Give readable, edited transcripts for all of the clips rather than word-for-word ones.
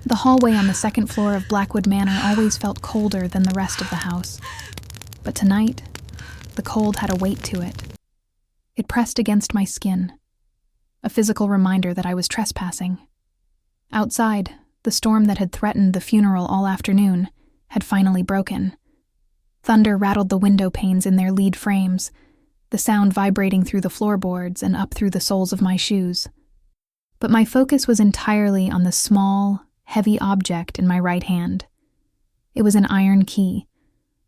The hallway on the second floor of Blackwood Manor always felt colder than the rest of the house. But tonight, the cold had a weight to it. It pressed against my skin, a physical reminder that I was trespassing. Outside, the storm that had threatened the funeral all afternoon had finally broken. Thunder rattled the window panes in their lead frames, the sound vibrating through the floorboards and up through the soles of my shoes. But my focus was entirely on the small, heavy object in my right hand. It was an iron key,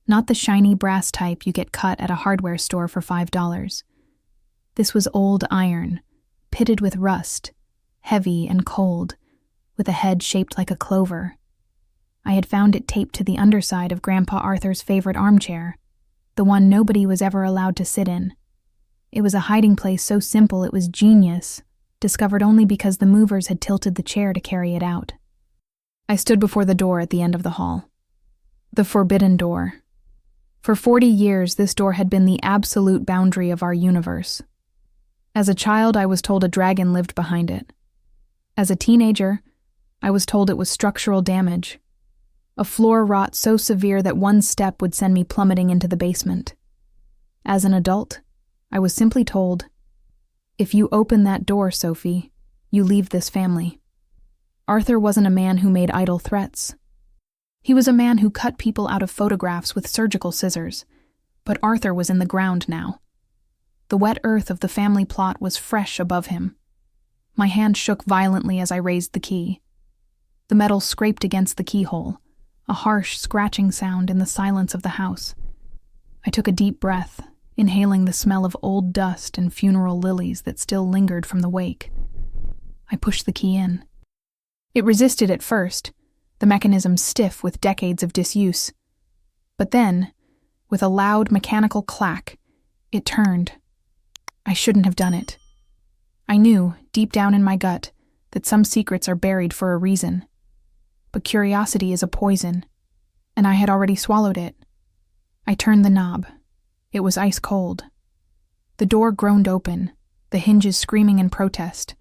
not the shiny brass type you get cut at a hardware store for $5. This was old iron, pitted with rust, heavy and cold, with a head shaped like a clover. I had found it taped to the underside of Grandpa Arthur's favorite armchair, the one nobody was ever allowed to sit in. It was a hiding place so simple it was genius, discovered only because the movers had tilted the chair to carry it out. I stood before the door at the end of the hall. The forbidden door. For 40 years, this door had been the absolute boundary of our universe. As a child, I was told a dragon lived behind it. As a teenager, I was told it was structural damage, a floor rot so severe that one step would send me plummeting into the basement. As an adult, I was simply told, "If you open that door, Sophie, you leave this family." Arthur wasn't a man who made idle threats. He was a man who cut people out of photographs with surgical scissors, but Arthur was in the ground now. The wet earth of the family plot was fresh above him. My hand shook violently as I raised the key. The metal scraped against the keyhole, a harsh, scratching sound in the silence of the house. I took a deep breath, inhaling the smell of old dust and funeral lilies that still lingered from the wake. I pushed the key in. It resisted at first, the mechanism stiff with decades of disuse. But then, with a loud mechanical clack, it turned. I shouldn't have done it. I knew, deep down in my gut, that some secrets are buried for a reason. But curiosity is a poison, and I had already swallowed it. I turned the knob. It was ice cold. The door groaned open, the hinges screaming in protest,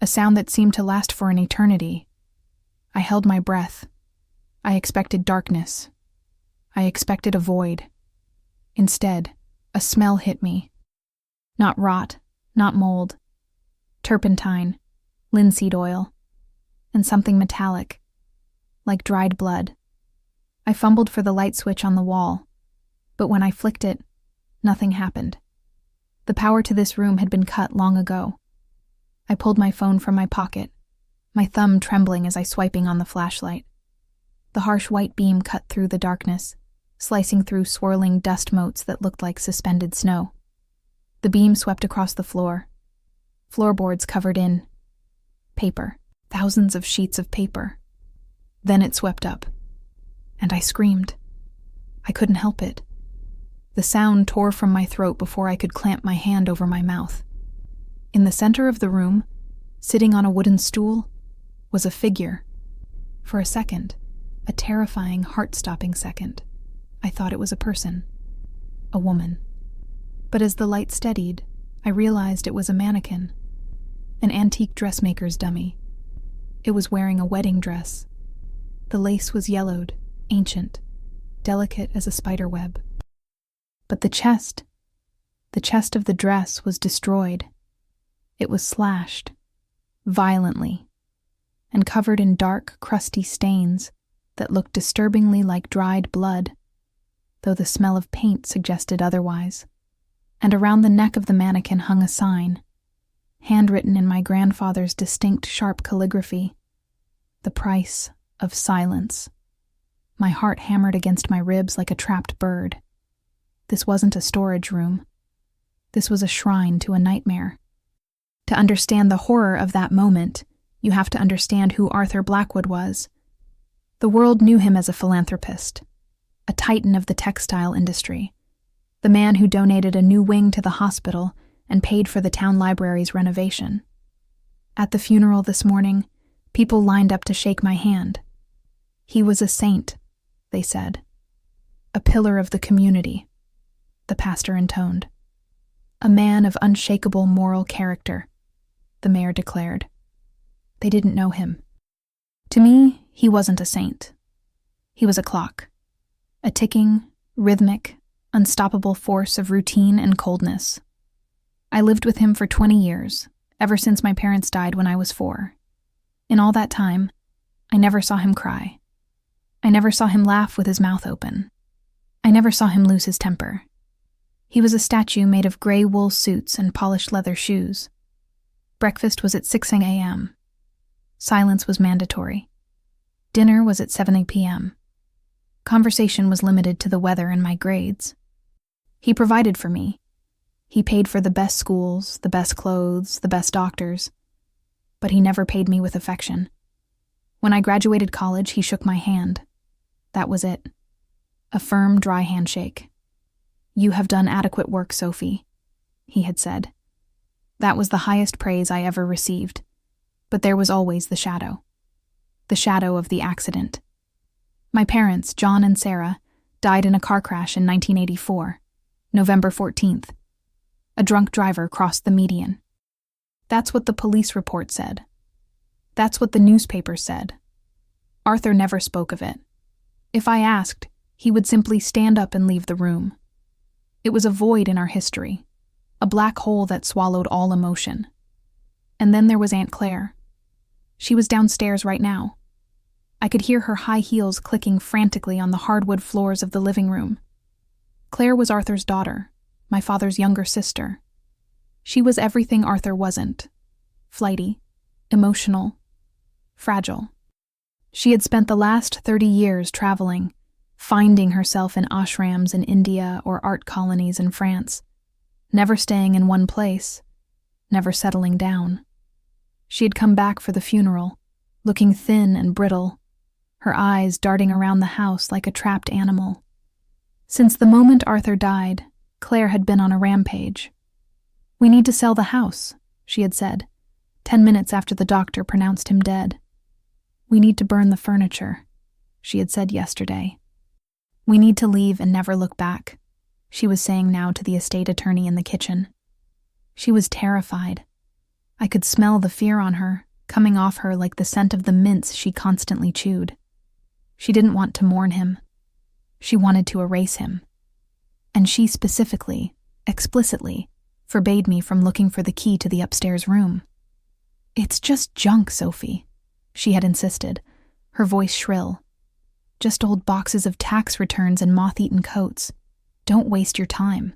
a sound that seemed to last for an eternity. I held my breath. I expected darkness. I expected a void. Instead, a smell hit me. Not rot, not mold. Turpentine, linseed oil, and something metallic, like dried blood. I fumbled for the light switch on the wall, but when I flicked it, nothing happened. The power to this room had been cut long ago. I pulled my phone from my pocket, my thumb trembling as I swiping on the flashlight. The harsh white beam cut through the darkness, slicing through swirling dust motes that looked like suspended snow. The beam swept across the floor, floorboards covered in paper, thousands of sheets of paper. Then it swept up, and I screamed. I couldn't help it. The sound tore from my throat before I could clamp my hand over my mouth. In the center of the room, sitting on a wooden stool, was a figure. For a second, a terrifying, heart-stopping second, I thought it was a person, a woman. But as the light steadied, I realized it was a mannequin, an antique dressmaker's dummy. It was wearing a wedding dress. The lace was yellowed, ancient, delicate as a spider web. But the chest of the dress was destroyed. It was slashed, violently, and covered in dark, crusty stains that looked disturbingly like dried blood, though the smell of paint suggested otherwise. And around the neck of the mannequin hung a sign, handwritten in my grandfather's distinct, sharp calligraphy, "The price of silence." My heart hammered against my ribs like a trapped bird. This wasn't a storage room. This was a shrine to a nightmare. To understand the horror of that moment, you have to understand who Arthur Blackwood was. The world knew him as a philanthropist, a titan of the textile industry, the man who donated a new wing to the hospital and paid for the town library's renovation. At the funeral this morning, people lined up to shake my hand. He was a saint, they said. A pillar of the community, the pastor intoned. A man of unshakable moral character, the mayor declared. They didn't know him. To me, He wasn't a saint. He was a clock. A ticking, rhythmic, unstoppable force of routine and coldness. I lived with him for 20 years, ever since my parents died when I was 4. In all that time, I never saw him cry. I never saw him laugh with his mouth open. I never saw him lose his temper. He was a statue made of gray wool suits and polished leather shoes. Breakfast was at 6 a.m. Silence was mandatory. Dinner was at 7 p.m. Conversation was limited to the weather and my grades. He provided for me. He paid for the best schools, the best clothes, the best doctors. But he never paid me with affection. When I graduated college, he shook my hand. That was it. A firm, dry handshake. "You have done adequate work, Sophie," he had said. That was the highest praise I ever received. But there was always the shadow. The shadow of the accident. My parents, John and Sarah, died in a car crash in 1984, November 14th. A drunk driver crossed the median. That's what the police report said. That's what the newspaper said. Arthur never spoke of it. If I asked, he would simply stand up and leave the room. It was a void in our history, a black hole that swallowed all emotion. And then there was Aunt Claire. She was downstairs right now. I could hear her high heels clicking frantically on the hardwood floors of the living room. Claire was Arthur's daughter, my father's younger sister. She was everything Arthur wasn't. Flighty, emotional, fragile. She had spent the last 30 years traveling, finding herself in ashrams in India or art colonies in France, never staying in one place, never settling down. She had come back for the funeral, looking thin and brittle, her eyes darting around the house like a trapped animal. Since the moment Arthur died, Claire had been on a rampage. "We need to sell the house," she had said, 10 minutes after the doctor pronounced him dead. "We need to burn the furniture," she had said yesterday. "We need to leave and never look back," she was saying now to the estate attorney in the kitchen. She was terrified. I could smell the fear on her, coming off her like the scent of the mints she constantly chewed. She didn't want to mourn him. She wanted to erase him. And she specifically, explicitly, forbade me from looking for the key to the upstairs room. "It's just junk, Sophie," she had insisted, her voice shrill. "Just old boxes of tax returns and moth-eaten coats. Don't waste your time."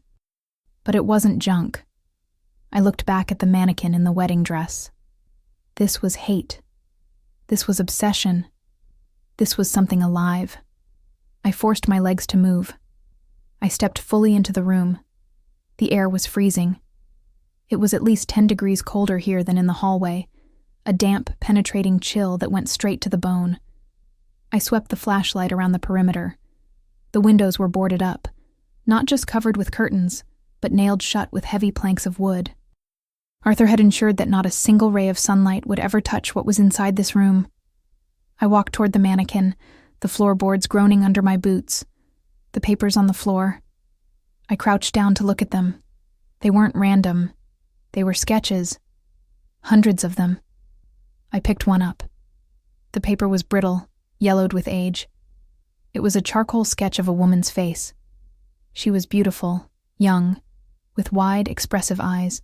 But it wasn't junk. I looked back at the mannequin in the wedding dress. This was hate. This was obsession. This was something alive. I forced my legs to move. I stepped fully into the room. The air was freezing. It was at least 10 degrees colder here than in the hallway, a damp, penetrating chill that went straight to the bone. I swept the flashlight around the perimeter. The windows were boarded up, not just covered with curtains, but nailed shut with heavy planks of wood. Arthur had ensured that not a single ray of sunlight would ever touch what was inside this room. I walked toward the mannequin, the floorboards groaning under my boots, the papers on the floor. I crouched down to look at them. They weren't random. They were sketches. Hundreds of them. I picked one up. The paper was brittle, yellowed with age. It was a charcoal sketch of a woman's face. She was beautiful, young, with wide, expressive eyes.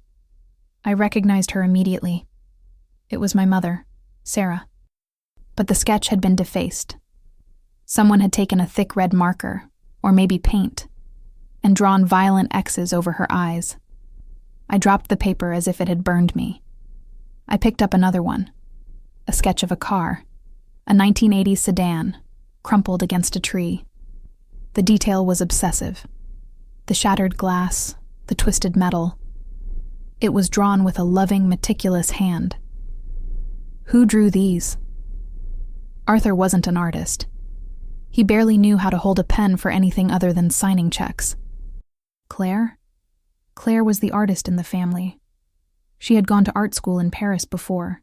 I recognized her immediately. It was my mother, Sarah. But the sketch had been defaced. Someone had taken a thick red marker, or maybe paint, and drawn violent X's over her eyes. I dropped the paper as if it had burned me. I picked up another one, a sketch of a car, a 1980s sedan, crumpled against a tree. The detail was obsessive. The shattered glass, the twisted metal. It was drawn with a loving, meticulous hand. Who drew these? Arthur wasn't an artist. He barely knew how to hold a pen for anything other than signing checks. Claire? Claire was the artist in the family. She had gone to art school in Paris before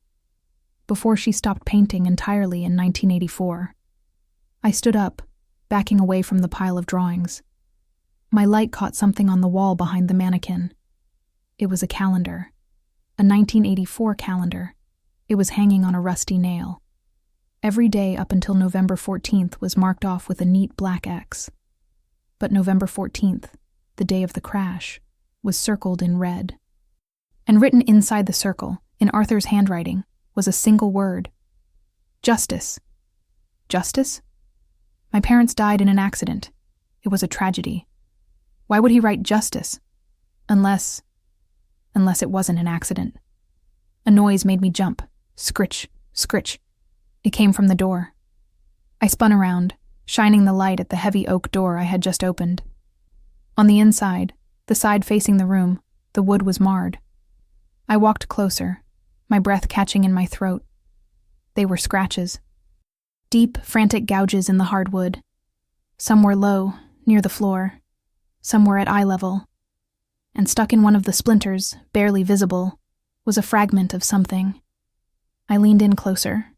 she stopped painting entirely in 1984. I stood up, backing away from the pile of drawings. My light caught something on the wall behind the mannequin. It was a calendar, a 1984 calendar. It was hanging on a rusty nail. Every day up until November 14th was marked off with a neat black X. But November 14th, the day of the crash, was circled in red. And written inside the circle, in Arthur's handwriting, was a single word: justice. Justice? My parents died in an accident. It was a tragedy. Why would he write justice? Unless it wasn't an accident. A noise made me jump. Scritch, scritch. It came from the door. I spun around, shining the light at the heavy oak door I had just opened. On the inside, the side facing the room, the wood was marred. I walked closer, my breath catching in my throat. They were scratches. Deep, frantic gouges in the hardwood. Some were low, near the floor. Some were at eye level. And stuck in one of the splinters, barely visible, was a fragment of something. I leaned in closer.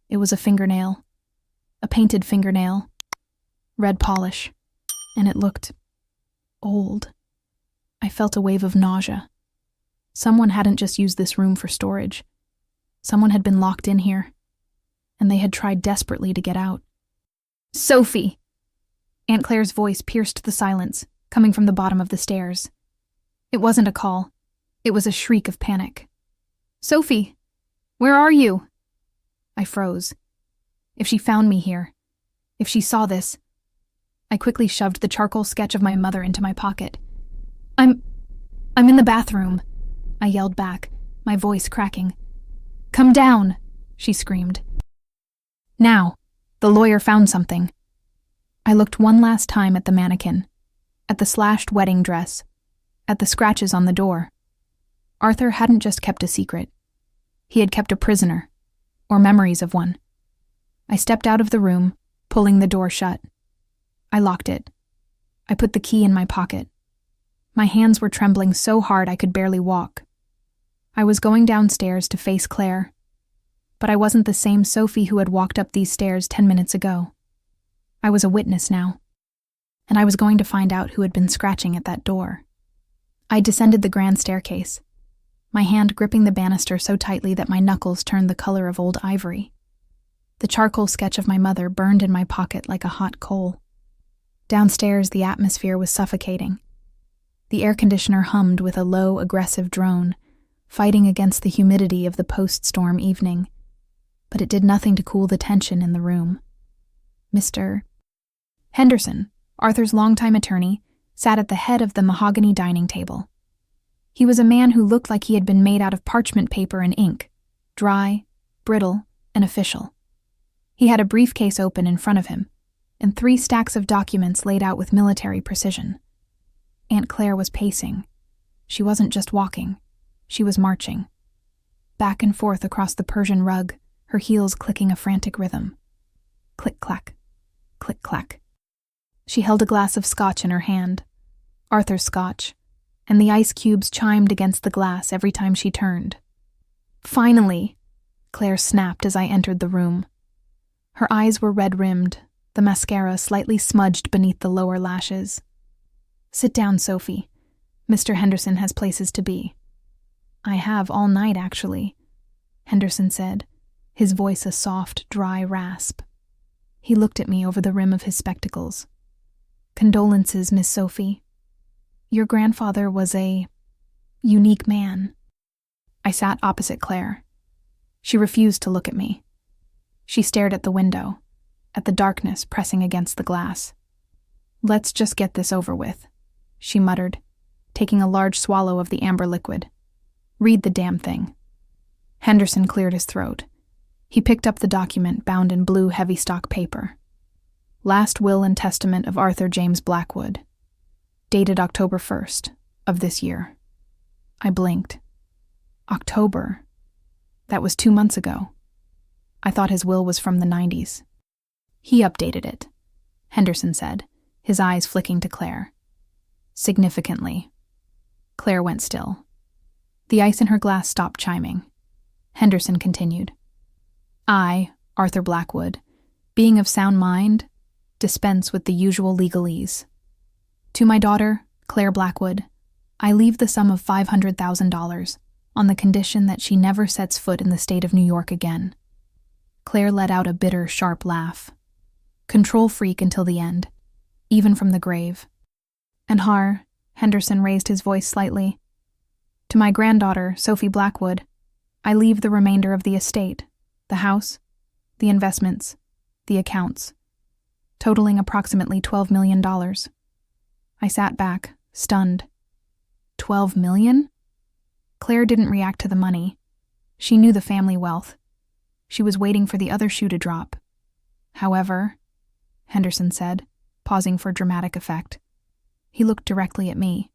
It was a fingernail. A painted fingernail. Red polish. And it looked old. I felt a wave of nausea. Someone hadn't just used this room for storage. Someone had been locked in here. And they had tried desperately to get out. "Sophie!" Aunt Claire's voice pierced the silence, coming from the bottom of the stairs. It wasn't a call. It was a shriek of panic. "Sophie! Where are you?" I froze. If she found me here, if she saw this. I quickly shoved the charcoal sketch of my mother into my pocket. I'm in the bathroom," I yelled back, my voice cracking. "Come down," she screamed. Now, the lawyer found something. I looked one last time at the mannequin, at the slashed wedding dress, at the scratches on the door. Arthur hadn't just kept a secret. He had kept a prisoner, or memories of one. I stepped out of the room, pulling the door shut. I locked it. I put the key in my pocket. My hands were trembling so hard I could barely walk. I was going downstairs to face Claire, but I wasn't the same Sophie who had walked up these stairs 10 minutes ago. I was a witness now, and I was going to find out who had been scratching at that door. I descended the grand staircase, my hand gripping the banister so tightly that my knuckles turned the color of old ivory. The charcoal sketch of my mother burned in my pocket like a hot coal. Downstairs, the atmosphere was suffocating. The air conditioner hummed with a low, aggressive drone, fighting against the humidity of the post-storm evening. But it did nothing to cool the tension in the room. Mr. Henderson, Arthur's longtime attorney, sat at the head of the mahogany dining table. He was a man who looked like he had been made out of parchment paper and ink, dry, brittle, and official. He had a briefcase open in front of him, and 3 stacks of documents laid out with military precision. Aunt Claire was pacing. She wasn't just walking, she was marching. Back and forth across the Persian rug, her heels clicking a frantic rhythm. Click-clack, click-clack. She held a glass of scotch in her hand, Arthur's scotch, and the ice cubes chimed against the glass every time she turned. "Finally," Claire snapped as I entered the room. Her eyes were red-rimmed, the mascara slightly smudged beneath the lower lashes. "Sit down, Sophie. Mr. Henderson has places to be." "I have all night, actually," Henderson said, his voice a soft, dry rasp. He looked at me over the rim of his spectacles. "Condolences, Miss Sophie. Your grandfather was a unique man." I sat opposite Claire. She refused to look at me. She stared at the window, at the darkness pressing against the glass. "Let's just get this over with," she muttered, taking a large swallow of the amber liquid. "Read the damn thing." Henderson cleared his throat. He picked up the document bound in blue heavy stock paper. Last Will and Testament of Arthur James Blackwood. Dated October 1st of this year. I blinked. October? That was 2 months ago. I thought his will was from the 90s. "He updated it," Henderson said, his eyes flicking to Claire. "Significantly." Claire went still. The ice in her glass stopped chiming. Henderson continued. "I, Arthur Blackwood, being of sound mind, dispense with the usual legalese. To my daughter, Claire Blackwood, I leave the sum of $500,000 on the condition that she never sets foot in the state of New York again. Claire let out a bitter, sharp laugh. Control freak until the end, even from the grave. And Henderson raised his voice slightly. To my granddaughter, Sophie Blackwood, I leave the remainder of the estate, the house, the investments, the accounts, totaling approximately $12 million. I sat back, stunned. $12 million? Claire didn't react to the money. She knew the family wealth. She was waiting for the other shoe to drop. However, Henderson said, pausing for dramatic effect. He looked directly at me.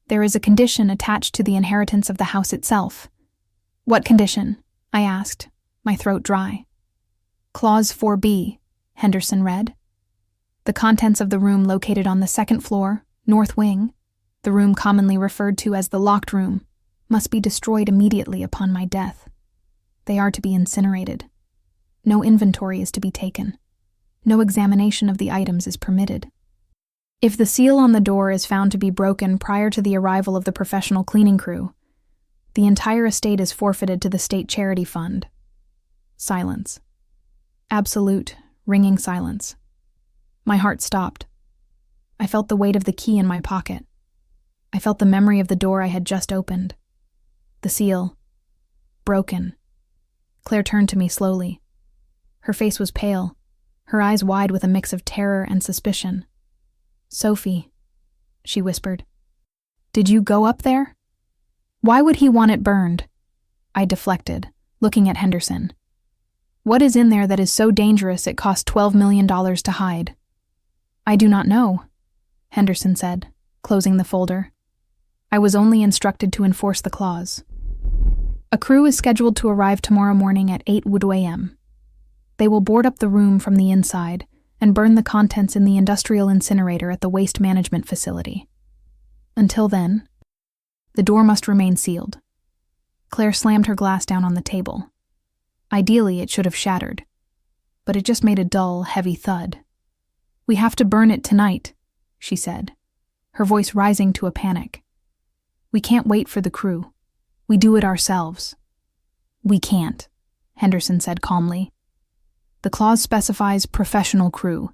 There is a condition attached to the inheritance of the house itself. What condition? I asked, my throat dry. Clause 4B, Henderson read. The contents of the room located on the second floor, north wing, the room commonly referred to as the locked room, must be destroyed immediately upon my death. They are to be incinerated. No inventory is to be taken. No examination of the items is permitted. If the seal on the door is found to be broken prior to the arrival of the professional cleaning crew, the entire estate is forfeited to the state charity fund. Silence. Absolute, ringing silence. My heart stopped. I felt the weight of the key in my pocket. I felt the memory of the door I had just opened. The seal. Broken. Claire turned to me slowly. Her face was pale, her eyes wide with a mix of terror and suspicion. Sophie, she whispered. Did you go up there? Why would he want it burned? I deflected, looking at Henderson. What is in there that is so dangerous it cost $12 million to hide? I do not know, Henderson said, closing the folder. I was only instructed to enforce the clause. A crew is scheduled to arrive tomorrow morning at 8 a.m. They will board up the room from the inside and burn the contents in the industrial incinerator at the waste management facility. Until then, the door must remain sealed. Claire slammed her glass down on the table. Ideally, it should have shattered, but it just made a dull, heavy thud. We have to burn it tonight, she said, her voice rising to a panic. We can't wait for the crew. We do it ourselves. We can't, Henderson said calmly. The clause specifies professional crew.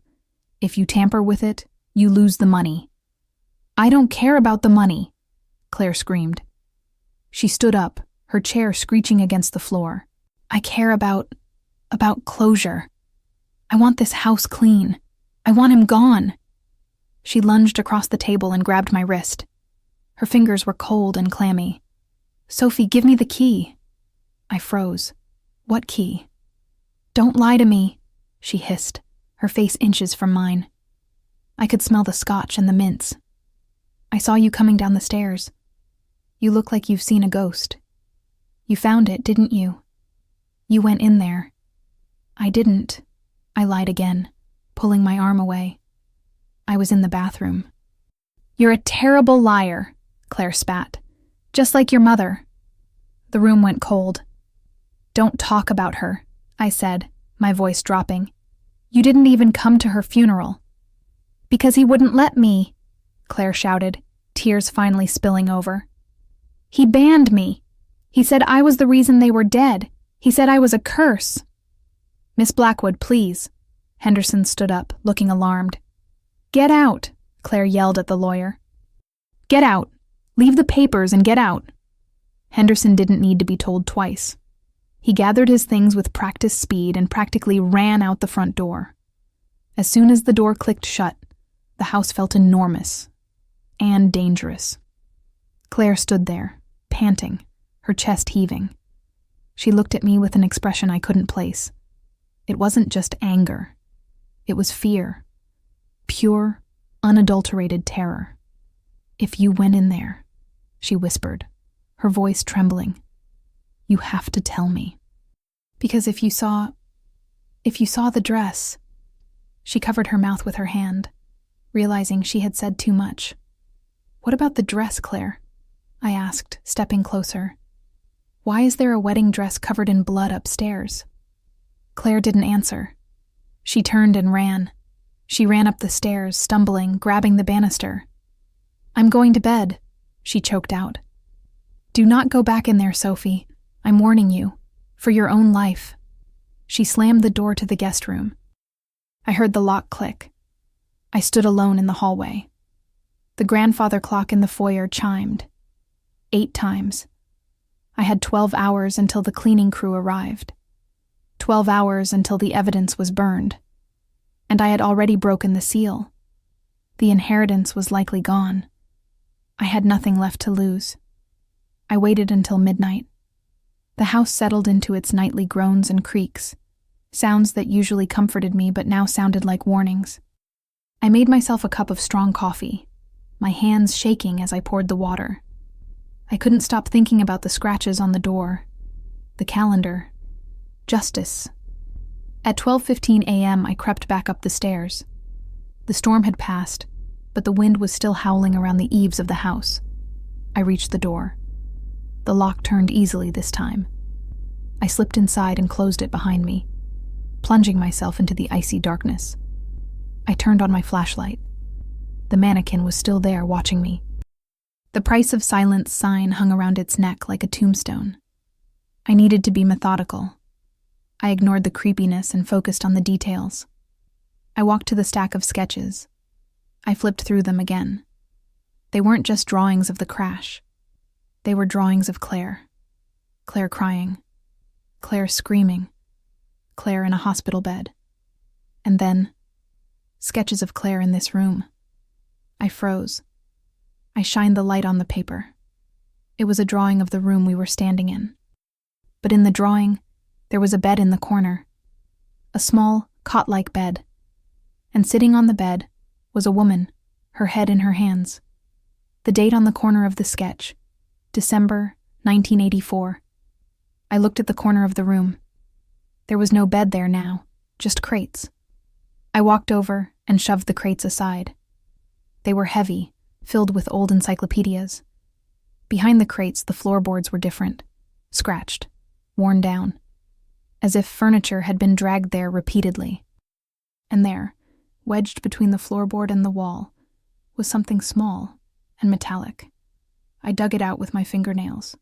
If you tamper with it, you lose the money. I don't care about the money, Claire screamed. She stood up, her chair screeching against the floor. I care about closure. I want this house clean. I want him gone. She lunged across the table and grabbed my wrist. Her fingers were cold and clammy. Sophie, give me the key. I froze. What key? Don't lie to me, she hissed, her face inches from mine. I could smell the scotch and the mints. I saw you coming down the stairs. You look like you've seen a ghost. You found it, didn't you? You went in there. I didn't. I lied again, pulling my arm away. I was in the bathroom. You're a terrible liar, Claire spat. Just like your mother. The room went cold. Don't talk about her, I said, my voice dropping. You didn't even come to her funeral. Because he wouldn't let me, Claire shouted, tears finally spilling over. He banned me. He said I was the reason they were dead. He said I was a curse. Miss Blackwood, please. Henderson stood up, looking alarmed. Get out, Claire yelled at the lawyer. Get out. Leave the papers and get out. Henderson didn't need to be told twice. He gathered his things with practiced speed and practically ran out the front door. As soon as the door clicked shut, the house felt enormous and dangerous. Claire stood there, panting, her chest heaving. She looked at me with an expression I couldn't place. It wasn't just anger. It was fear. Pure, unadulterated terror. If you went in there, she whispered, her voice trembling, you have to tell me. Because if you saw the dress. She covered her mouth with her hand, realizing she had said too much. What about the dress, Claire? I asked, stepping closer. Why is there a wedding dress covered in blood upstairs? Claire didn't answer. She turned and ran. She ran up the stairs, stumbling, grabbing the banister. I'm going to bed, she choked out. Do not go back in there, Sophie. I'm warning you. For your own life. She slammed the door to the guest room. I heard the lock click. I stood alone in the hallway. The grandfather clock in the foyer chimed. 8 times. I had 12 hours until the cleaning crew arrived. 12 hours until the evidence was burned. And I had already broken the seal. The inheritance was likely gone. I had nothing left to lose. I waited until midnight. The house settled into its nightly groans and creaks, sounds that usually comforted me but now sounded like warnings. I made myself a cup of strong coffee, my hands shaking as I poured the water. I couldn't stop thinking about the scratches on the door, the calendar, justice. At 12:15 a.m., I crept back up the stairs. The storm had passed, but the wind was still howling around the eaves of the house. I reached the door. The lock turned easily this time. I slipped inside and closed it behind me, plunging myself into the icy darkness. I turned on my flashlight. The mannequin was still there watching me. The price of silence sign hung around its neck like a tombstone. I needed to be methodical. I ignored the creepiness and focused on the details. I walked to the stack of sketches. I flipped through them again. They weren't just drawings of the crash. They were drawings of Claire. Claire crying. Claire screaming. Claire in a hospital bed. And then, sketches of Claire in this room. I froze. I shined the light on the paper. It was a drawing of the room we were standing in. But in the drawing, there was a bed in the corner. A small, cot-like bed. And sitting on the bed was a woman, her head in her hands. The date on the corner of the sketch, December 1984. I looked at the corner of the room. There was no bed there now, just crates. I walked over and shoved the crates aside. They were heavy, filled with old encyclopedias. Behind the crates, the floorboards were different, scratched, worn down, as if furniture had been dragged there repeatedly. And there, wedged between the floorboard and the wall, was something small and metallic. I dug it out with my fingernails.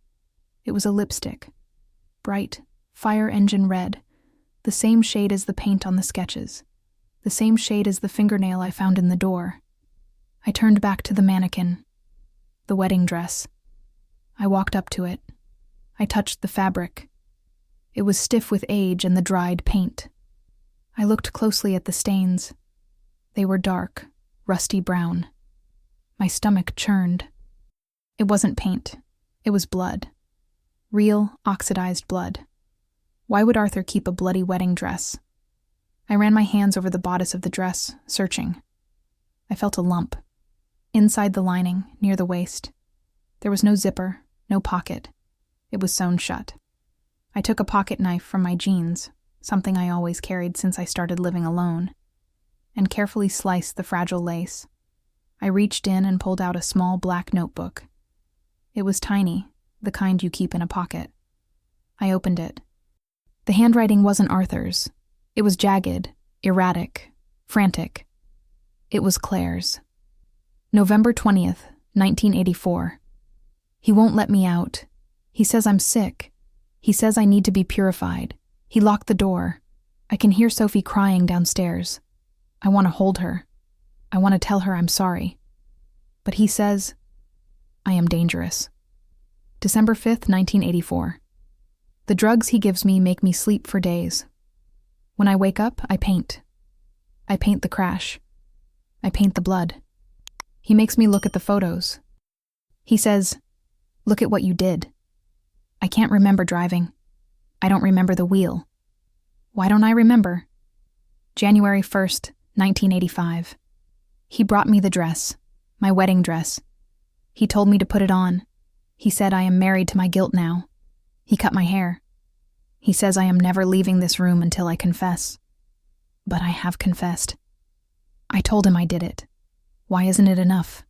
It was a lipstick, bright, fire engine red, the same shade as the paint on the sketches, the same shade as the fingernail I found in the door. I turned back to the mannequin, the wedding dress. I walked up to it. I touched the fabric. It was stiff with age and the dried paint. I looked closely at the stains. They were dark, rusty brown. My stomach churned. It wasn't paint. It was blood. Real, oxidized blood. Why would Arthur keep a bloody wedding dress? I ran my hands over the bodice of the dress, searching. I felt a lump. Inside the lining, near the waist. There was no zipper, no pocket. It was sewn shut. I took a pocket knife from my jeans, something I always carried since I started living alone, and carefully sliced the fragile lace. I reached in and pulled out a small black notebook. It was tiny, the kind you keep in a pocket. I opened it. The handwriting wasn't Arthur's. It was jagged, erratic, frantic. It was Claire's. November 20th, 1984. He won't let me out. He says I'm sick. He says I need to be purified. He locked the door. I can hear Sophie crying downstairs. I want to hold her. I want to tell her I'm sorry. But he says, I am dangerous. December 5th, 1984. The drugs he gives me make me sleep for days. When I wake up, I paint. I paint the crash. I paint the blood. He makes me look at the photos. He says, look at what you did. I can't remember driving. I don't remember the wheel. Why don't I remember? January 1st, 1985. He brought me the dress, my wedding dress. He told me to put it on. He said I am married to my guilt now. He cut my hair. He says I am never leaving this room until I confess. But I have confessed. I told him I did it. Why isn't it enough?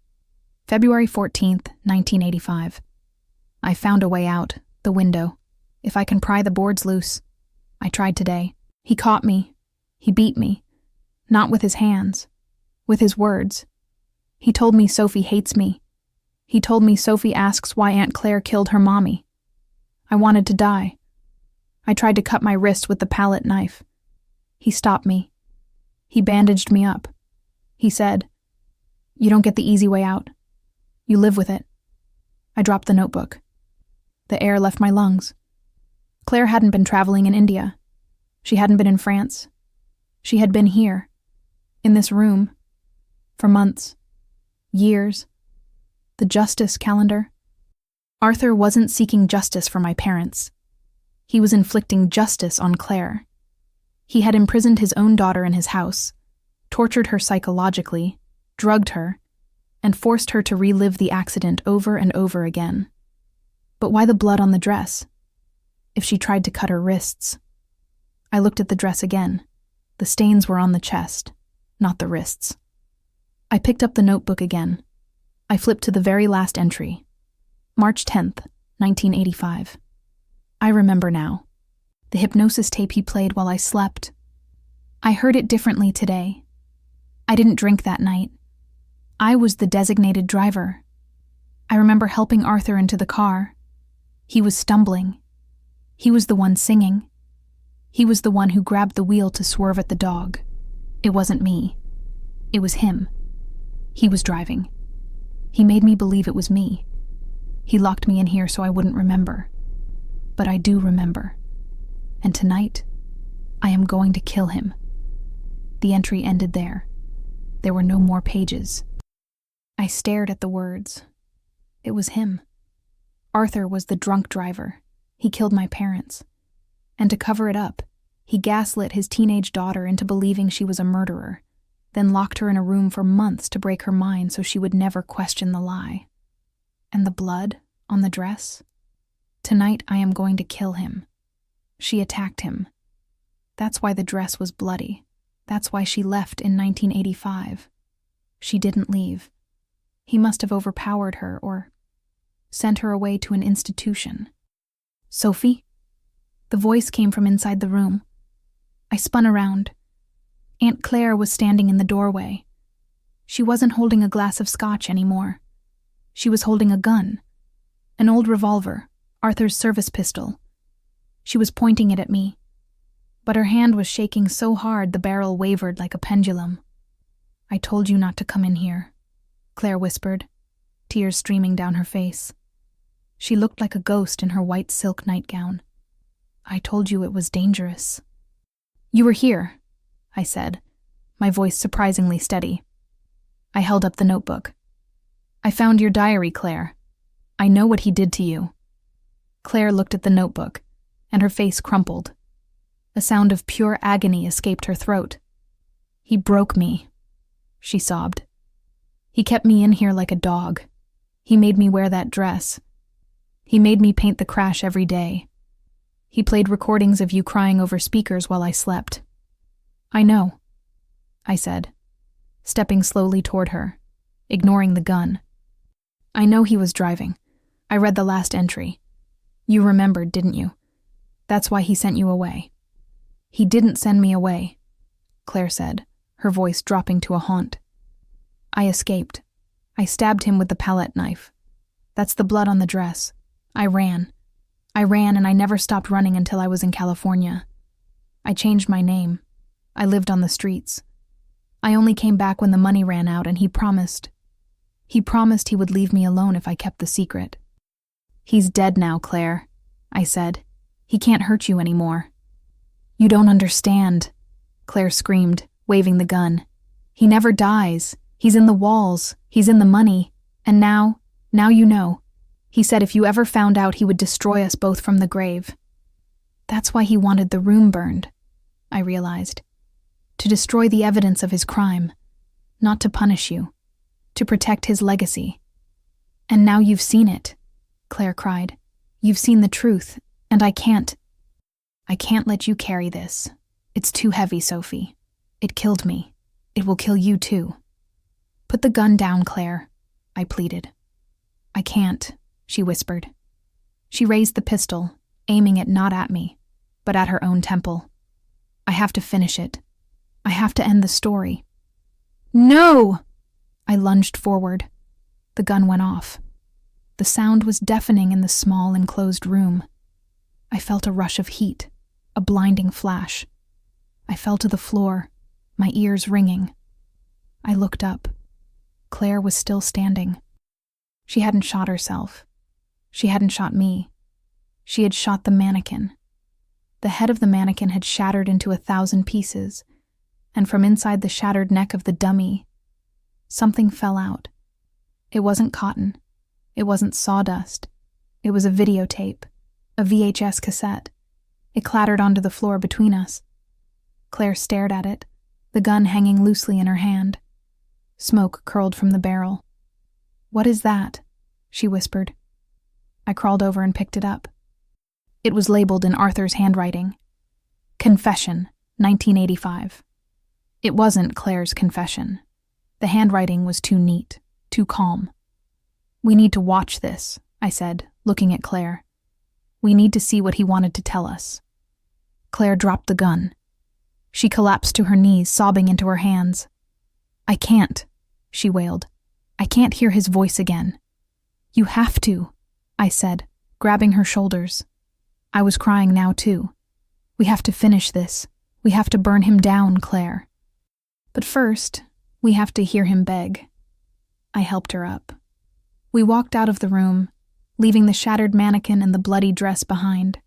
February 14th, 1985. I found a way out, the window. If I can pry the boards loose. I tried today. He caught me. He beat me. Not with his hands. With his words. He told me Sophie hates me. He told me Sophie asks why Aunt Claire killed her mommy. I wanted to die. I tried to cut my wrist with the palette knife. He stopped me. He bandaged me up. He said, "You don't get the easy way out. You live with it." I dropped the notebook. The air left my lungs. Claire hadn't been traveling in India. She hadn't been in France. She had been here, in this room, for months, years. The justice calendar. Arthur wasn't seeking justice for my parents. He was inflicting justice on Claire. He had imprisoned his own daughter in his house, tortured her psychologically, drugged her, and forced her to relive the accident over and over again. But why the blood on the dress? If she tried to cut her wrists. I looked at the dress again. The stains were on the chest, not the wrists. I picked up the notebook again. I flipped to the very last entry. March 10th, 1985. I remember now. The hypnosis tape he played while I slept. I heard it differently today. I didn't drink that night. I was the designated driver. I remember helping Arthur into the car. He was stumbling. He was the one singing. He was the one who grabbed the wheel to swerve at the dog. It wasn't me. It was him. He was driving. He made me believe it was me. He locked me in here so I wouldn't remember. But I do remember. And tonight, I am going to kill him. The entry ended there. There were no more pages. I stared at the words. It was him. Arthur was the drunk driver. He killed my parents. And to cover it up, he gaslit his teenage daughter into believing she was a murderer, then locked her in a room for months to break her mind so she would never question the lie. And the blood on the dress? Tonight I am going to kill him. She attacked him. That's why the dress was bloody. That's why she left in 1985. She didn't leave. He must have overpowered her or sent her away to an institution. "Sophie?" The voice came from inside the room. I spun around. Aunt Claire was standing in the doorway. She wasn't holding a glass of scotch anymore. She was holding a gun. An old revolver, Arthur's service pistol. She was pointing it at me. But her hand was shaking so hard the barrel wavered like a pendulum. "I told you not to come in here," Claire whispered, tears streaming down her face. She looked like a ghost in her white silk nightgown. "I told you it was dangerous." "You were here," I said, my voice surprisingly steady. I held up the notebook. "I found your diary, Claire. I know what he did to you." Claire looked at the notebook, and her face crumpled. A sound of pure agony escaped her throat. "He broke me," she sobbed. "He kept me in here like a dog. He made me wear that dress. He made me paint the crash every day. He played recordings of you crying over speakers while I slept." "I know," I said, stepping slowly toward her, ignoring the gun. "I know he was driving. I read the last entry. You remembered, didn't you? That's why he sent you away." "He didn't send me away," Claire said, her voice dropping to a haunt. "I escaped. I stabbed him with the palette knife. That's the blood on the dress. I ran and I never stopped running until I was in California. I changed my name. I lived on the streets. I only came back when the money ran out and he promised he would leave me alone if I kept the secret." "He's dead now, Claire," I said. "He can't hurt you anymore." "You don't understand," Claire screamed, waving the gun. "He never dies. He's in the walls. He's in the money. And now you know. He said if you ever found out he would destroy us both from the grave." "That's why he wanted the room burned," I realized. "To destroy the evidence of his crime. Not to punish you. To protect his legacy." "And now you've seen it," Claire cried. "You've seen the truth, and I can't let you carry this. It's too heavy, Sophie. It killed me. It will kill you too." "Put the gun down, Claire," I pleaded. "I can't," she whispered. She raised the pistol, aiming it not at me, but at her own temple. "I have to finish it. I have to end the story." "No!" I lunged forward. The gun went off. The sound was deafening in the small, enclosed room. I felt a rush of heat. a blinding flash. I fell to the floor, my ears ringing. I looked up. Claire was still standing. She hadn't shot herself. She hadn't shot me. She had shot the mannequin. The head of the mannequin had shattered into 1,000 pieces, and from inside the shattered neck of the dummy, something fell out. It wasn't cotton. It wasn't sawdust. It was a videotape, a VHS cassette. It clattered onto the floor between us. Claire stared at it, the gun hanging loosely in her hand. Smoke curled from the barrel. "What is that?" she whispered. I crawled over and picked it up. It was labeled in Arthur's handwriting. Confession, 1985. It wasn't Claire's confession. The handwriting was too neat, too calm. "We need to watch this," I said, looking at Claire. "We need to see what he wanted to tell us." Claire dropped the gun. She collapsed to her knees, sobbing into her hands. "I can't," she wailed. "I can't hear his voice again." "You have to," I said, grabbing her shoulders. I was crying now too. "We have to finish this. We have to burn him down, Claire. But first, we have to hear him beg." I helped her up. We walked out of the room, leaving the shattered mannequin and the bloody dress behind.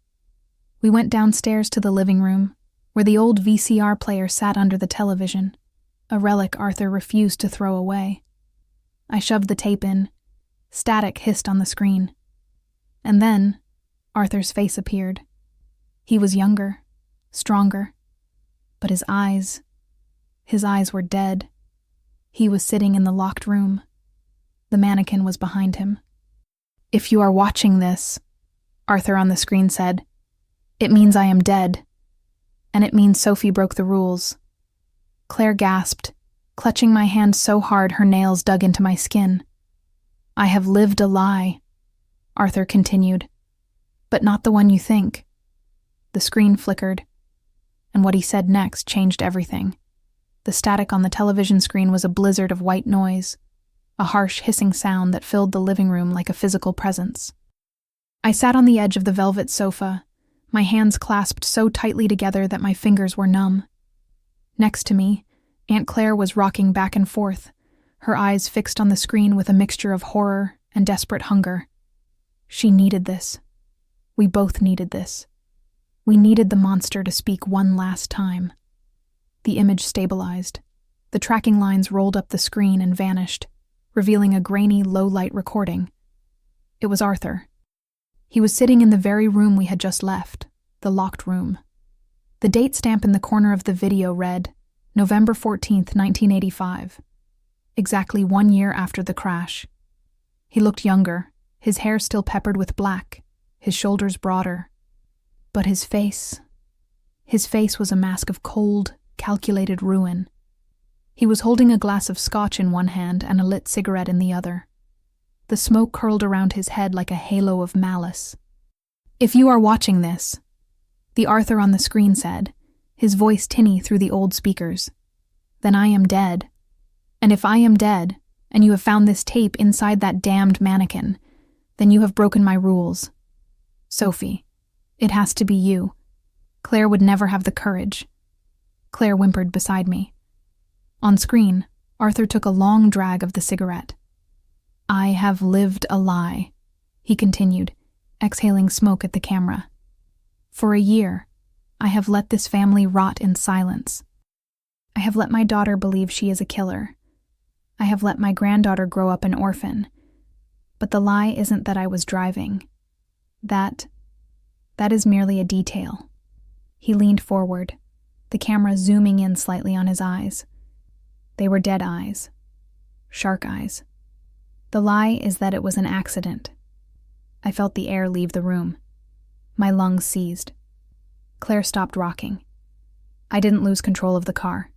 We went downstairs to the living room, where the old VCR player sat under the television, a relic Arthur refused to throw away. I shoved the tape in. Static hissed on the screen. And then, Arthur's face appeared. He was younger, stronger, but his eyes were dead. He was sitting in the locked room. The mannequin was behind him. "If you are watching this," Arthur on the screen said, "it means I am dead. And it means Sophie broke the rules." Claire gasped, clutching my hand so hard her nails dug into my skin. "I have lived a lie," Arthur continued, "but not the one you think." The screen flickered, and what he said next changed everything. The static on the television screen was a blizzard of white noise, a harsh hissing sound that filled the living room like a physical presence. I sat on the edge of the velvet sofa, my hands clasped so tightly together that my fingers were numb. Next to me, Aunt Claire was rocking back and forth, her eyes fixed on the screen with a mixture of horror and desperate hunger. She needed this. We both needed this. We needed the monster to speak one last time. The image stabilized. The tracking lines rolled up the screen and vanished, revealing a grainy, low-light recording. It was Arthur. He was sitting in the very room we had just left, the locked room. The date stamp in the corner of the video read, November 14th, 1985. Exactly 1 year after the crash. He looked younger, his hair still peppered with black, his shoulders broader. But his face was a mask of cold, calculated ruin. He was holding a glass of scotch in one hand and a lit cigarette in the other. The smoke curled around his head like a halo of malice. "If you are watching this," the Arthur on the screen said, his voice tinny through the old speakers, "then I am dead. And if I am dead, and you have found this tape inside that damned mannequin, then you have broken my rules. Sophie, it has to be you. Claire would never have the courage." Claire whimpered beside me. On screen, Arthur took a long drag of the cigarette. "I have lived a lie," he continued, exhaling smoke at the camera. "For a year, I have let this family rot in silence. I have let my daughter believe she is a killer. I have let my granddaughter grow up an orphan. But the lie isn't that I was driving. That is merely a detail." He leaned forward, the camera zooming in slightly on his eyes. They were dead eyes. Shark eyes. The lie is that it was an accident. I felt the air leave the room. My lungs seized. Claire stopped rocking. "I didn't lose control of the car,"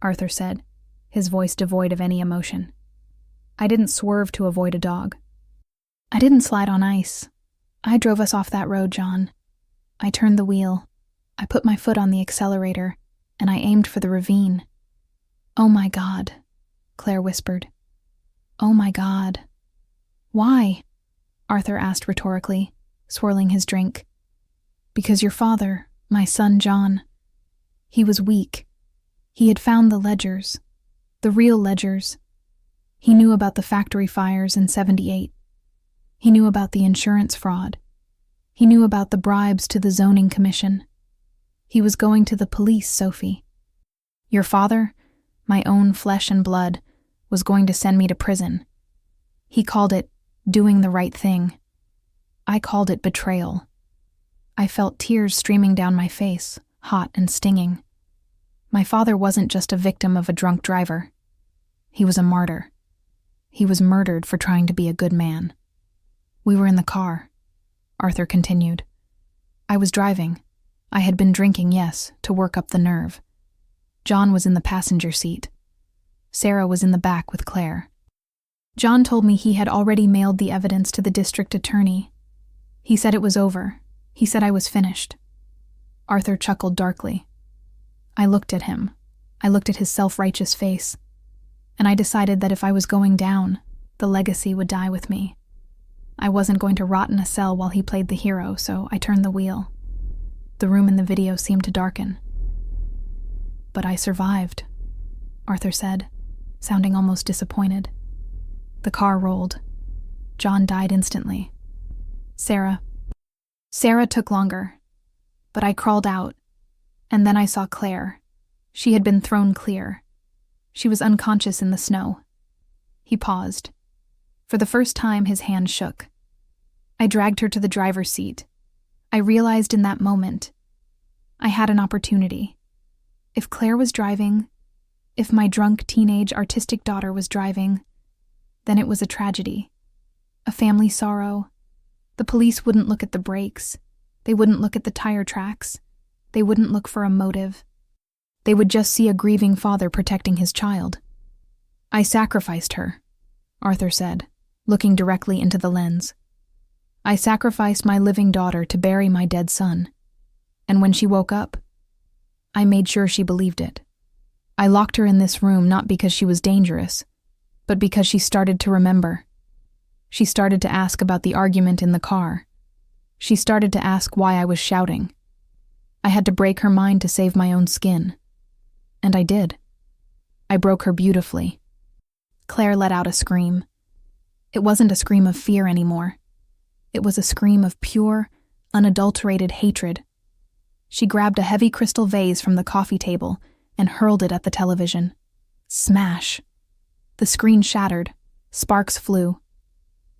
Arthur said, his voice devoid of any emotion. "I didn't swerve to avoid a dog. I didn't slide on ice. I drove us off that road, John. I turned the wheel. I put my foot on the accelerator, and I aimed for the ravine." "Oh my God," Claire whispered. "Oh my God." "Why?" Arthur asked rhetorically, swirling his drink. "Because your father My son John. He was weak. He had found the ledgers, the real ledgers. He knew about the factory fires in '78. He knew about the insurance fraud. He knew about the bribes to the zoning commission. He was going to the police, Sophie. Your father, my own flesh and blood, was going to send me to prison. He called it doing the right thing. I called it betrayal. I felt tears streaming down my face, hot and stinging. My father wasn't just a victim of a drunk driver. He was a martyr. He was murdered for trying to be a good man. We were in the car, Arthur continued. I was driving. I had been drinking, yes, to work up the nerve. John was in the passenger seat. Sarah was in the back with Claire. John told me he had already mailed the evidence to the district attorney. He said it was over. He said I was finished. Arthur chuckled darkly. I looked at him. I looked at his self-righteous face. And I decided that if I was going down, the legacy would die with me. I wasn't going to rot in a cell while he played the hero, so I turned the wheel. The room in the video seemed to darken. But I survived, Arthur said, sounding almost disappointed. The car rolled. John died instantly. Sarah took longer, but I crawled out, and then I saw Claire. She had been thrown clear. She was unconscious in the snow. He paused. For the first time, his hand shook. I dragged her to the driver's seat. I realized in that moment, I had an opportunity. If Claire was driving, if my drunk teenage artistic daughter was driving, then it was a tragedy, a family sorrow. The police wouldn't look at the brakes. They wouldn't look at the tire tracks. They wouldn't look for a motive. They would just see a grieving father protecting his child. I sacrificed her, Arthur said, looking directly into the lens. I sacrificed my living daughter to bury my dead son. And when she woke up, I made sure she believed it. I locked her in this room not because she was dangerous, but because she started to remember. She started to ask about the argument in the car. She started to ask why I was shouting. I had to break her mind to save my own skin. And I did. I broke her beautifully. Claire let out a scream. It wasn't a scream of fear anymore. It was a scream of pure, unadulterated hatred. She grabbed a heavy crystal vase from the coffee table and hurled it at the television. Smash! The screen shattered. Sparks flew.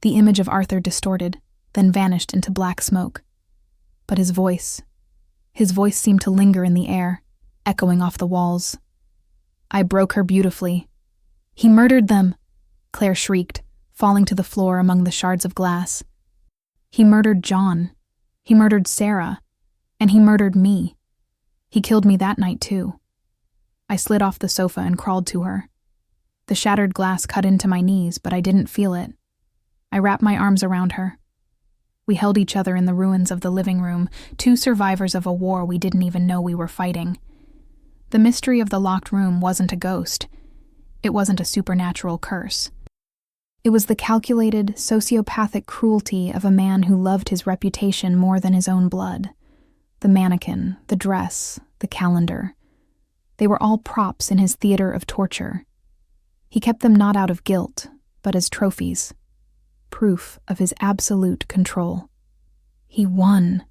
The image of Arthur distorted, then vanished into black smoke. But his voice seemed to linger in the air, echoing off the walls. I broke her beautifully. He murdered them, Claire shrieked, falling to the floor among the shards of glass. He murdered John. He murdered Sarah. And he murdered me. He killed me that night, too. I slid off the sofa and crawled to her. The shattered glass cut into my knees, but I didn't feel it. I wrapped my arms around her. We held each other in the ruins of the living room, two survivors of a war we didn't even know we were fighting. The mystery of the locked room wasn't a ghost. It wasn't a supernatural curse. It was the calculated, sociopathic cruelty of a man who loved his reputation more than his own blood. The mannequin, the dress, the calendar. They were all props in his theater of torture. He kept them not out of guilt, but as trophies. Proof of his absolute control. He won,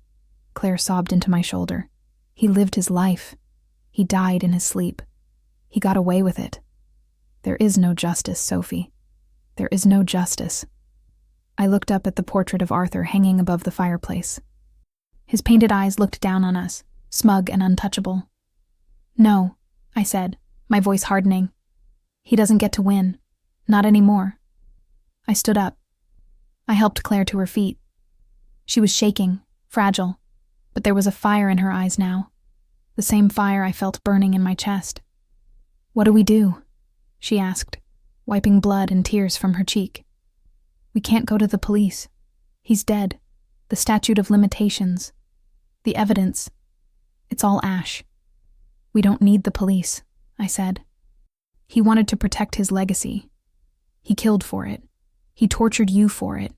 Claire sobbed into my shoulder. He lived his life. He died in his sleep. He got away with it. There is no justice, Sophie. There is no justice. I looked up at the portrait of Arthur hanging above the fireplace. His painted eyes looked down on us, smug and untouchable. No, I said, my voice hardening. He doesn't get to win. Not anymore. I stood up. I helped Claire to her feet. She was shaking, fragile, but there was a fire in her eyes now. The same fire I felt burning in my chest. What do we do? She asked, wiping blood and tears from her cheek. We can't go to the police. He's dead. The statute of limitations. The evidence. It's all ash. We don't need the police, I said. He wanted to protect his legacy. He killed for it. He tortured you for it.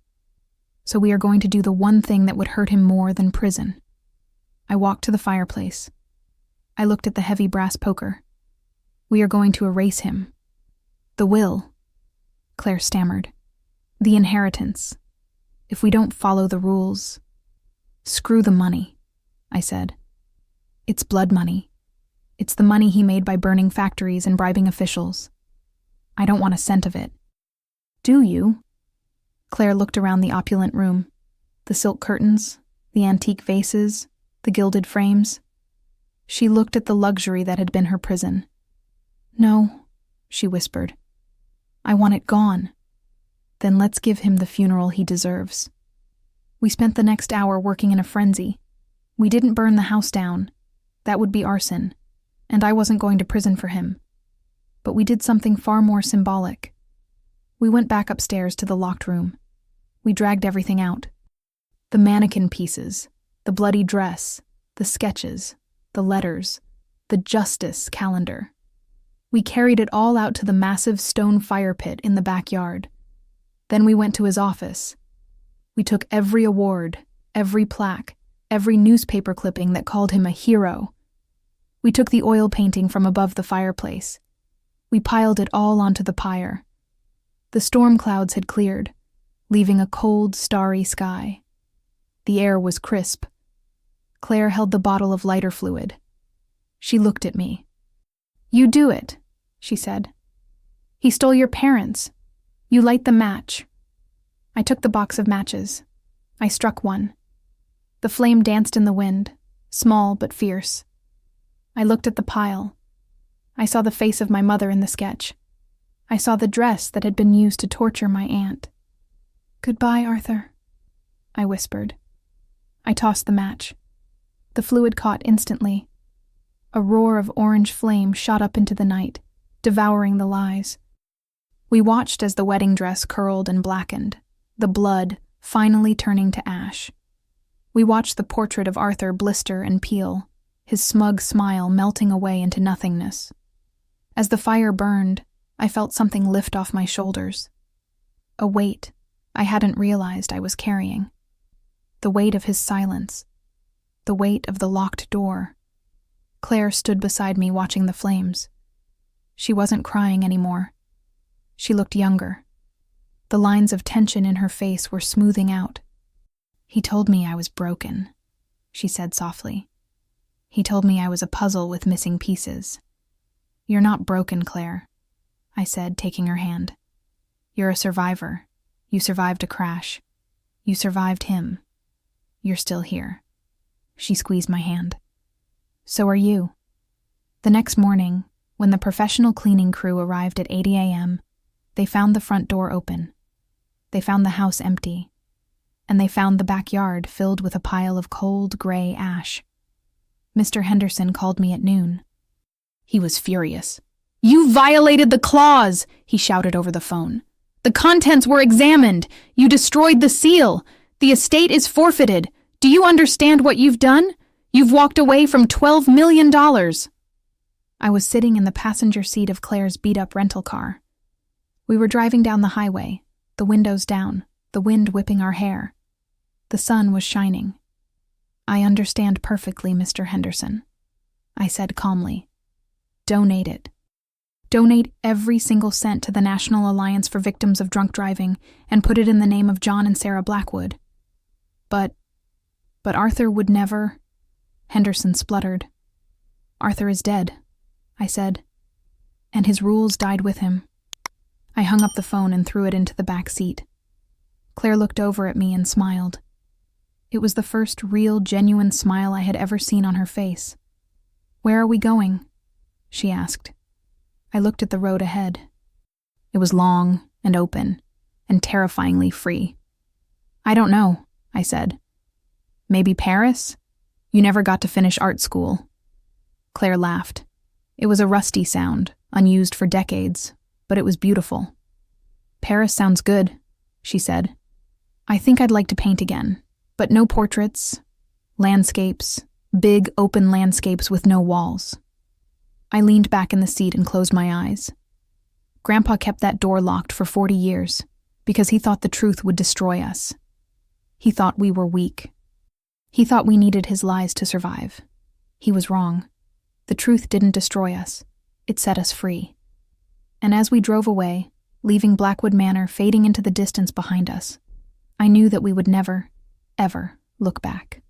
So we are going to do the one thing that would hurt him more than prison. I walked to the fireplace. I looked at the heavy brass poker. We are going to erase him. The will, Claire stammered. The inheritance. If we don't follow the rules. Screw the money, I said. It's blood money. It's the money he made by burning factories and bribing officials. I don't want a cent of it. Do you? Claire looked around the opulent room. The silk curtains, the antique vases, the gilded frames. She looked at the luxury that had been her prison. No, she whispered. I want it gone. Then let's give him the funeral he deserves. We spent the next hour working in a frenzy. We didn't burn the house down. That would be arson, and I wasn't going to prison for him. But we did something far more symbolic. We went back upstairs to the locked room. We dragged everything out. The mannequin pieces, the bloody dress, the sketches, the letters, the justice calendar. We carried it all out to the massive stone fire pit in the backyard. Then we went to his office. We took every award, every plaque, every newspaper clipping that called him a hero. We took the oil painting from above the fireplace. We piled it all onto the pyre. The storm clouds had cleared, leaving a cold, starry sky. The air was crisp. Claire held the bottle of lighter fluid. She looked at me. You do it, she said. He stole your parents. You light the match. I took the box of matches. I struck one. The flame danced in the wind, small but fierce. I looked at the pile. I saw the face of my mother in the sketch. I saw the dress that had been used to torture my aunt. Goodbye, Arthur, I whispered. I tossed the match. The fluid caught instantly. A roar of orange flame shot up into the night, devouring the lies. We watched as the wedding dress curled and blackened, the blood finally turning to ash. We watched the portrait of Arthur blister and peel, his smug smile melting away into nothingness. As the fire burned, I felt something lift off my shoulders. A weight I hadn't realized I was carrying. The weight of his silence. The weight of the locked door. Claire stood beside me watching the flames. She wasn't crying anymore. She looked younger. The lines of tension in her face were smoothing out. He told me I was broken, she said softly. He told me I was a puzzle with missing pieces. You're not broken, Claire, I said, taking her hand. You're a survivor. You survived a crash. You survived him. You're still here. She squeezed my hand. So are you. The next morning, when the professional cleaning crew arrived at 8 a.m., they found the front door open. They found the house empty. And they found the backyard filled with a pile of cold, gray ash. Mr. Henderson called me at noon. He was furious. You violated the clause, he shouted over the phone. The contents were examined. You destroyed the seal. The estate is forfeited. Do you understand what you've done? You've walked away from $12 million. I was sitting in the passenger seat of Claire's beat-up rental car. We were driving down the highway, the windows down, the wind whipping our hair. The sun was shining. I understand perfectly, Mr. Henderson, I said calmly. Donate it. Donate every single cent to the National Alliance for Victims of Drunk Driving and put it in the name of John and Sarah Blackwood. But Arthur would never, Henderson spluttered. Arthur is dead, I said, and his rules died with him. I hung up the phone and threw it into the back seat. Claire looked over at me and smiled. It was the first real, genuine smile I had ever seen on her face. Where are we going? She asked. I looked at the road ahead. It was long and open and terrifyingly free. I don't know, I said. Maybe Paris? You never got to finish art school. Claire laughed. It was a rusty sound, unused for decades, but it was beautiful. Paris sounds good, she said. I think I'd like to paint again, but no portraits, landscapes, big open landscapes with no walls. I leaned back in the seat and closed my eyes. Grandpa kept that door locked for 40 years because he thought the truth would destroy us. He thought we were weak. He thought we needed his lies to survive. He was wrong. The truth didn't destroy us. It set us free. And as we drove away, leaving Blackwood Manor fading into the distance behind us, I knew that we would never, ever look back.